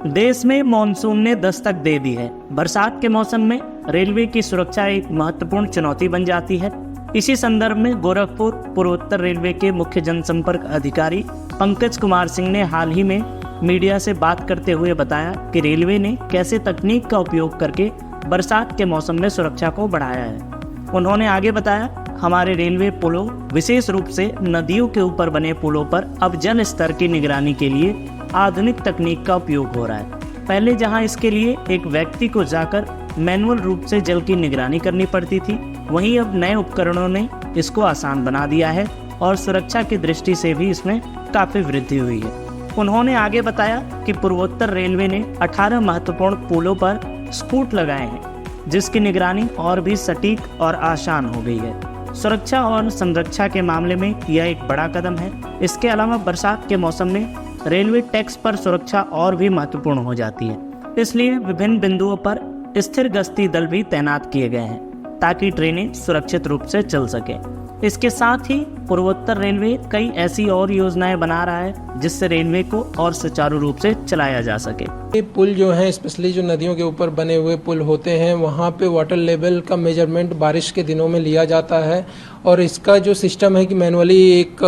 देश में मानसून ने दस्तक दे दी है। बरसात के मौसम में रेलवे की सुरक्षा एक महत्वपूर्ण चुनौती बन जाती है। इसी संदर्भ में गोरखपुर पूर्वोत्तर रेलवे के मुख्य जनसंपर्क अधिकारी पंकज कुमार सिंह ने हाल ही में मीडिया से बात करते हुए बताया कि रेलवे ने कैसे तकनीक का उपयोग करके बरसात के मौसम में सुरक्षा को बढ़ाया है। उन्होंने आगे बताया, हमारे रेलवे पुलों, विशेष रूप से नदियों के ऊपर बने पुलों पर अब जल स्तर की निगरानी के लिए आधुनिक तकनीक का उपयोग हो रहा है। पहले जहां इसके लिए एक व्यक्ति को जाकर मैनुअल रूप से जल की निगरानी करनी पड़ती थी, वहीं अब नए उपकरणों ने इसको आसान बना दिया है और सुरक्षा की दृष्टि से भी इसमें काफ़ी वृद्धि हुई है। उन्होंने आगे बताया कि पूर्वोत्तर रेलवे ने 18 महत्वपूर्ण पुलों पर स्कूट लगाए हैं, जिसकी निगरानी और भी सटीक और आसान हो गई है। सुरक्षा और संरक्षा के मामले में यह एक बड़ा कदम है। इसके अलावा बरसात के मौसम में रेलवे टैक्स पर सुरक्षा और भी महत्वपूर्ण हो जाती है। इसलिए विभिन्न बिंदुओं पर स्थिर गश्ती दल भी तैनात किए गए हैं ताकि ट्रेनें सुरक्षित रूप से चल सकें। इसके साथ ही पूर्वोत्तर रेलवे कई ऐसी और योजनाएं बना रहा है जिससे रेलवे को और सुचारू रूप से चलाया जा सके। ये पुल जो है, स्पेशली जो नदियों के ऊपर बने हुए पुल होते हैं, वहाँ पे वाटर लेवल का मेजरमेंट बारिश के दिनों में लिया जाता है और इसका जो सिस्टम है कि मैनुअली एक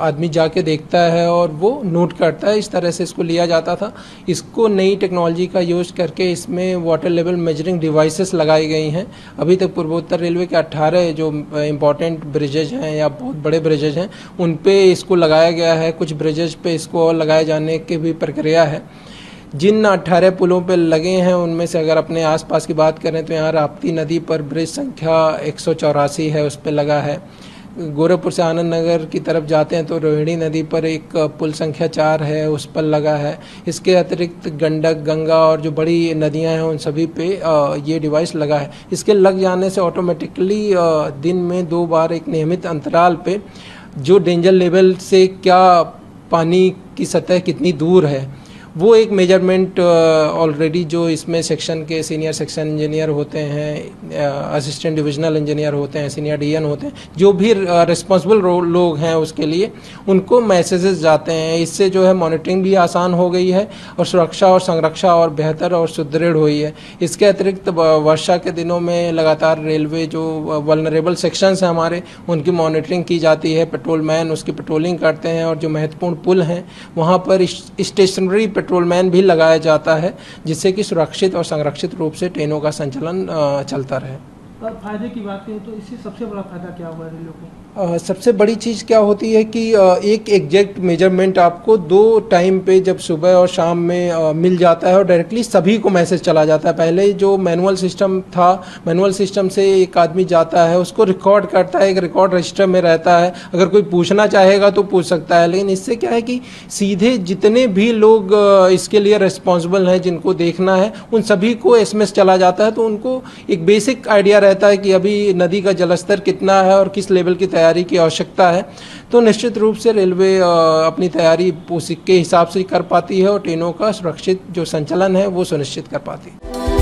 आदमी जाके देखता है और वो नोट करता है। इस तरह से इसको लिया जाता था। इसको नई टेक्नोलॉजी का यूज करके इसमें वाटर लेवल मेजरिंग डिवाइसेस लगाई गई हैं। अभी तक पूर्वोत्तर रेलवे के 18 जो इम्पोर्टेंट ब्रिजेज हैं या बहुत बड़े ब्रिजेज हैं, उन पे इसको लगाया गया है। कुछ ब्रिजेज पे इसको और लगाए जाने की भी प्रक्रिया है। जिन 18 पुलों पे लगे हैं, उनमें से अगर अपने आसपास की बात करें तो यहाँ राप्ती नदी पर ब्रिज संख्या 184 है, उस पर लगा है। गोरखपुर से आनंद नगर की तरफ जाते हैं तो रोहिणी नदी पर एक पुल संख्या 4 है, उस पर लगा है। इसके अतिरिक्त गंडक, गंगा और जो बड़ी नदियां हैं उन सभी पे ये डिवाइस लगा है। इसके लग जाने से ऑटोमेटिकली दिन में 2 बार एक नियमित अंतराल पे जो डेंजर लेवल से क्या पानी की सतह कितनी दूर है, वो एक मेजरमेंट ऑलरेडी जो इसमें सेक्शन के सीनियर सेक्शन इंजीनियर होते हैं, असिस्टेंट डिविजनल इंजीनियर होते हैं, सीनियर डीएन होते हैं, जो भी रिस्पॉन्सिबल लोग हैं उसके लिए उनको मैसेजेस जाते हैं। इससे जो है मॉनिटरिंग भी आसान हो गई है और सुरक्षा और संरक्षा और बेहतर और सुदृढ़ हुई है। इसके अतिरिक्त वर्षा के दिनों में लगातार रेलवे जो वल्नरेबल सेक्शंस हैं हमारे, उनकी मॉनिटरिंग की जाती है। पेट्रोलमैन उसकी पेट्रोलिंग करते हैं और जो महत्वपूर्ण पुल हैं वहाँ पर स्टेशनरी पेट्रोलमैन भी लगाया जाता है, जिससे कि सुरक्षित और संरक्षित रूप से ट्रेनों का संचालन चलता रहे। और फायदे की बात करें तो इससे सबसे बड़ा फायदा क्या हुआ रेलवे को? सबसे बड़ी चीज़ क्या होती है कि एक एग्जैक्ट मेजरमेंट आपको 2 टाइम पे जब सुबह और शाम में मिल जाता है और डायरेक्टली सभी को मैसेज चला जाता है। पहले जो मैनुअल सिस्टम था, मैनुअल सिस्टम से एक आदमी जाता है, उसको रिकॉर्ड करता है, एक रिकॉर्ड रजिस्टर में रहता है। अगर कोई पूछना चाहेगा तो पूछ सकता है, लेकिन इससे क्या है कि सीधे जितने भी लोग इसके लिए रिस्पॉन्सिबल हैं, जिनको देखना है, उन सभी को SMS चला जाता है। तो उनको एक बेसिक आइडिया रहता है कि अभी नदी का जलस्तर कितना है और किस लेवल की तैयारी की आवश्यकता है। तो निश्चित रूप से रेलवे अपनी तैयारी उसी के हिसाब से कर पाती है और ट्रेनों का सुरक्षित जो संचालन है वो सुनिश्चित कर पाती है।